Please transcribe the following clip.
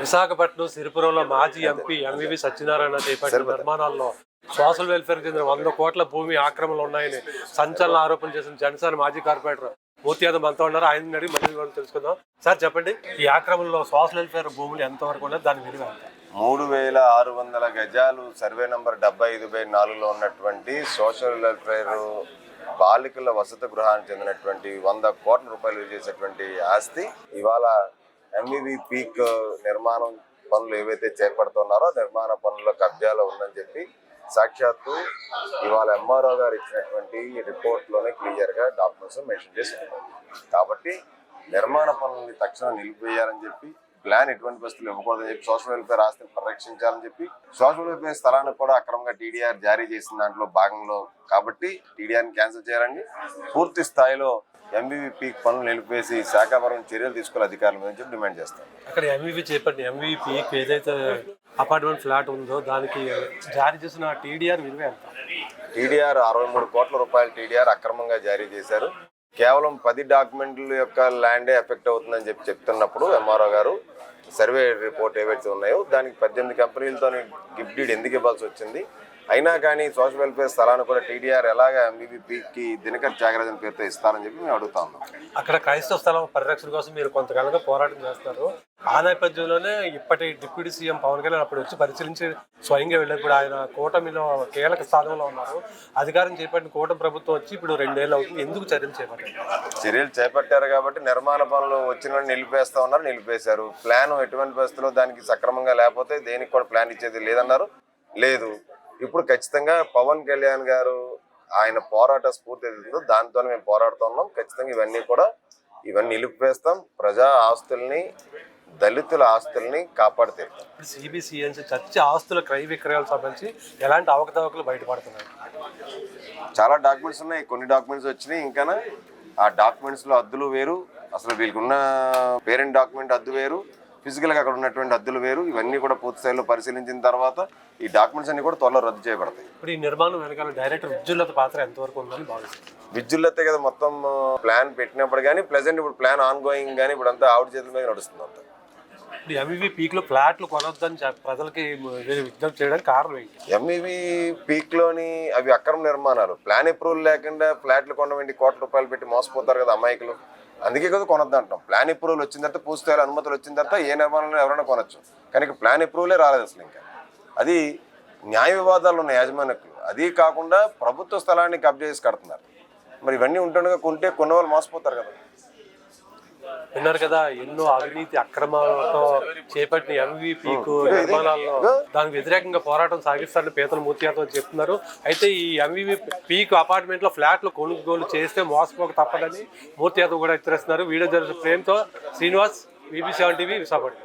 విశాఖపట్నం సిరిపురంలో మాజీ MP MVV Satyanarayana చేపట్టిన నిర్మాణాల్లో social welfare చెందిన 100 కోట్ల భూమి ఆక్రమణలు ఉన్నాయని సంచలన ఆరోపణలు చేసిన జనసేన మాజీ కార్పొరేటర్ మూర్తి యాదవ్ మనతో ఉన్నారు. ఆయన అడిగి మళ్ళీ తెలుసుకుందాం. సార్ చెప్పండి, ఈ ఆక్రమణలో సోషల్ వెల్ఫేర్ భూములు ఎంతవరకు ఉన్నది, దాని విలువ ఎంత? 3600 గజాలు సర్వే నంబర్ 75/4లో ఉన్నటువంటి సోషల్ వెల్ఫేర్ బాలికల వసతి గృహానికి చెందినటువంటి 100 కోట్ల రూపాయలు చేసేటువంటి ఆస్తి ఇవాళ ఎంవివి పీక్ నిర్మాణం పనులు ఏవైతే చేపడుతున్నారో నిర్మాణ పనుల కబ్జాలో ఉందని చెప్పి సాక్షాత్తు ఇవాళ ఎంఆర్ఓ గారు ఇచ్చినటువంటి రిపోర్ట్లోనే క్లియర్గా డాక్యుమెంట్స్ మెన్షన్ చేసి ఉన్నారు. కాబట్టి నిర్మాణ పనులని తక్షణం నిలిపివేయాలని చెప్పి, ప్లాన్ ఎటువంటి పరిస్థితులు ఇవ్వకూడదని చెప్పి, సోషల్ వెల్ఫేర్ ఆస్తిని పరిరక్షించాలని చెప్పి, సోషల్ వెల్ఫేర్ స్థలానికి కూడా అక్రమంగా టీడీఆర్ జారీ చేసిన దాంట్లో భాగంలో కాబట్టి టీడీఆర్ని క్యాన్సిల్ చేయాలని, పూర్తి స్థాయిలో ఎంవివి పీక్ పనులు నిలిపేసి శాఖాపరమైన చర్యలు తీసుకోవాలి అధికారుల మీద చెప్పి డిమాండ్ చేస్తాం. అక్కడ ఎంవివి చేపట్టిన ఎంవివి పీక్ ఏదైతే అపార్ట్మెంట్ ఫ్లాట్ ఉందో దానికి జారీ చేసిన టీడీఆర్ విలువ ఎంత? టీడీఆర్ 63 కోట్ల రూపాయలు టీడీఆర్ అక్రమంగా జారీ చేశారు. కేవలం 10 డాక్యుమెంట్ల యొక్క ల్యాండే ఎఫెక్ట్ అవుతుందని చెప్పి చెప్తున్నప్పుడు ఎంఆర్ఓ గారు సర్వే రిపోర్ట్ ఏవైతే ఉన్నాయో దానికి 18 కంపెనీలతో గిఫ్ట్ డీడ్ ఎందుకు ఇవ్వాల్సి వచ్చింది, అయినా కానీ సోషల్ వెల్ఫేర్ స్థలాన్ని కూడా టీడీఆర్ ఎలాగా ఎంవివి పీక్కి దినకర్ త్యాగరాజన్ పేరుతో ఇస్తారని చెప్పి మేము అడుగుతా ఉన్నాం. అక్కడ క్రైస్తవ స్థలం పరిరక్షణ కోసం మీరు కొంతకాలంగా పోరాటం చేస్తారు. ఆ నేపథ్యంలోనే ఇప్పటి డిప్యూటీ సీఎం పవన్ కళ్యాణ్ అప్పుడు వచ్చి పరిశీలించి స్వయంగా వెళ్ళినప్పుడు ఆయన కూటమిలో కీలక స్థానంలో ఉన్నారు. అధికారం చేపట్టిన కూటమి ప్రభుత్వం వచ్చి ఇప్పుడు 2 ఏళ్ళు అవుతుంది. ఎందుకు చర్యలు చేపట్టారు? చర్యలు చేపట్టారు కాబట్టి నిర్మాణ పనులు వచ్చిన నిలిపేస్తా ఉన్నారు, నిలిపేశారు. ప్లాన్ ఎటువంటి పరిస్థితుల్లో దానికి సక్రమంగా లేకపోతే దేనికి కూడా ప్లాన్ ఇచ్చేది లేదన్నారు. లేదు, ఇప్పుడు ఖచ్చితంగా పవన్ కళ్యాణ్ గారు ఆయన పోరాట స్ఫూర్తి ఏదైతుందో దాంతో మేము పోరాడుతున్నాం. ఖచ్చితంగా ఇవన్నీ నిలిపివేస్తాం. ప్రజా ఆస్తుల్ని, దళితుల ఆస్తుల్ని కాపాడితే సిబిసిఎన్సి చర్చ ఆస్తుల క్రయ విక్రయాలకు సంబంధించి ఎలాంటి అవకతవకలు బయటపడుతున్నాయి? చాలా డాక్యుమెంట్స్ ఉన్నాయి, కొన్ని డాక్యుమెంట్స్ వచ్చినాయి. ఇంకా ఆ డాక్యుమెంట్స్లో అద్దులు వేరు, అసలు వీళ్ళకి ఉన్న పేరెంట్ డాక్యుమెంట్ అద్దు వేరు, ఫిజికల్గా అక్కడ ఉన్నటువంటి అద్దులు వేరు. ఇవన్నీ కూడా పూర్తి స్థాయిలో పరిశీలించిన తర్వాత ఈ డాక్యుమెంట్స్ అన్ని కూడా త్వరలో రద్దు చేయబడతాయి. ఇప్పుడు ఈ నిర్మాణం వెనకాల డైరెక్టర్ విద్యుల్లత పాత్ర ఎంతవరకు ఉందని భావిస్తుంది? విద్యుల్లతే కదా మొత్తం ప్లాన్ పెట్టినప్పుడు కానీ ప్రెసెంట్ ఇప్పుడు ప్లాన్ ఆన్ గోయింగ్ కానీ ఇప్పుడు అంతా ఆవిడ చేతుల మీద నడుస్తుంది అంతా. ఇప్పుడు ఎంవివి పీక్లో ఫ్లాట్లు కొనొద్దని ప్రజలకి విజ్ఞప్తి చేయడానికి కారణం ఏంటి? ఎంవివి పీక్లోని అవి అక్రమ నిర్మాణాలు, ప్లాన్ అప్రూవల్ లేకుండా ఫ్లాట్లు కొనవేంటి, కోట్ల రూపాయలు పెట్టి మోసపోతారు కదా అమాయకులు. అందుకే కదా కొనొద్దు అంటాం. ప్లాన్ అప్రూవల్ వచ్చిన తర్వాత, పూర్తి స్థాయిలో అనుమతులు వచ్చిన తర్వాత ఏ నిర్మాణంలో ఎవరైనా కొనొచ్చు. కానీ ప్లాన్ అప్రూవలే రాలేదు అసలు. ఇంకా అది న్యాయ వివాదాలు ఉన్న యాజమాన్యకులు, అది కాకుండా ప్రభుత్వ స్థలాన్ని కబ్జా చేసి కడుతున్నారు. మరి ఇవన్నీ ఉంటుండగా కొంటే కొన్న వాళ్ళు మోసపోతారు కదా. విన్నారు కదా, ఎన్నో అవినీతి అక్రమాలతో చేపట్టిన ఎంవివి పీక్ నిర్మాణాల్లో దానికి వ్యతిరేకంగా పోరాటం సాగిస్తారని పీతల మూర్తి యాదవ్ చెప్తున్నారు. అయితే ఈ ఎంవివి పీక్ అపార్ట్మెంట్ లో ఫ్లాట్లు కొనుగోలు చేస్తే మోసపోక తప్పదని మూర్తి యాదవ్ కూడా హెచ్చరిస్తున్నారు. వీడియో జర్నలిస్ట్ ప్రేమ్తో శ్రీనివాస్, VB7 TV, విశాఖపట్నం.